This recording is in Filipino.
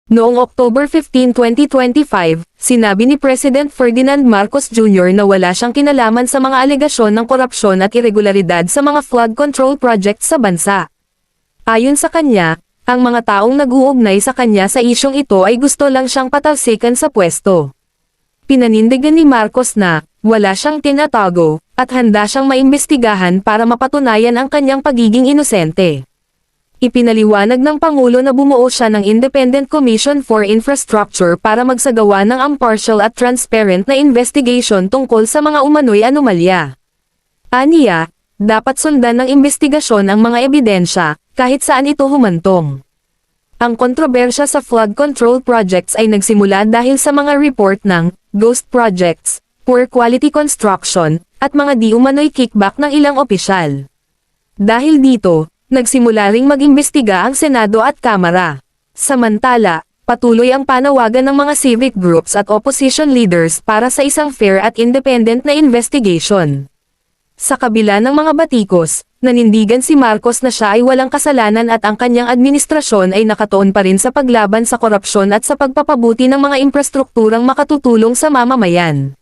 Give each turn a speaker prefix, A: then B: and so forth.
A: Noong October 15, 2025, sinabi ni President Ferdinand Marcos Jr. na wala siyang kinalaman sa mga alegasyon ng korupsyon at irregularidad sa mga flood control projects sa bansa. Ayon sa kanya, ang mga taong nag-uugnay sa kanya sa isyong ito ay gusto lang siyang patalsikan sa pwesto. Pinanindigan ni Marcos na, wala siyang tinatago, at handa siyang maimbestigahan para mapatunayan ang kanyang pagiging inosente. Ipinaliwanag ng Pangulo na bumuo siya ng Independent Commission for Infrastructure para magsagawa ng impartial at transparent na investigation tungkol sa mga umano'y anomalya. Aniya, dapat sundan ng investigasyon ang mga ebidensya, kahit saan ito humantong. Ang kontrobersya sa flood control projects ay nagsimula dahil sa mga report ng ghost projects, poor quality construction, at mga di umano'y kickback ng ilang opisyal. Dahil dito, nagsimula ring mag-imbestiga ang Senado at Kamara. Samantala, patuloy ang panawagan ng mga civic groups at opposition leaders para sa isang fair at independent na investigation. Sa kabila ng mga batikos, nanindigan si Marcos na siya ay walang kasalanan at ang kanyang administrasyon ay nakatuon pa rin sa paglaban sa korupsyon at sa pagpapabuti ng mga infrastrukturang makatutulong sa mamamayan.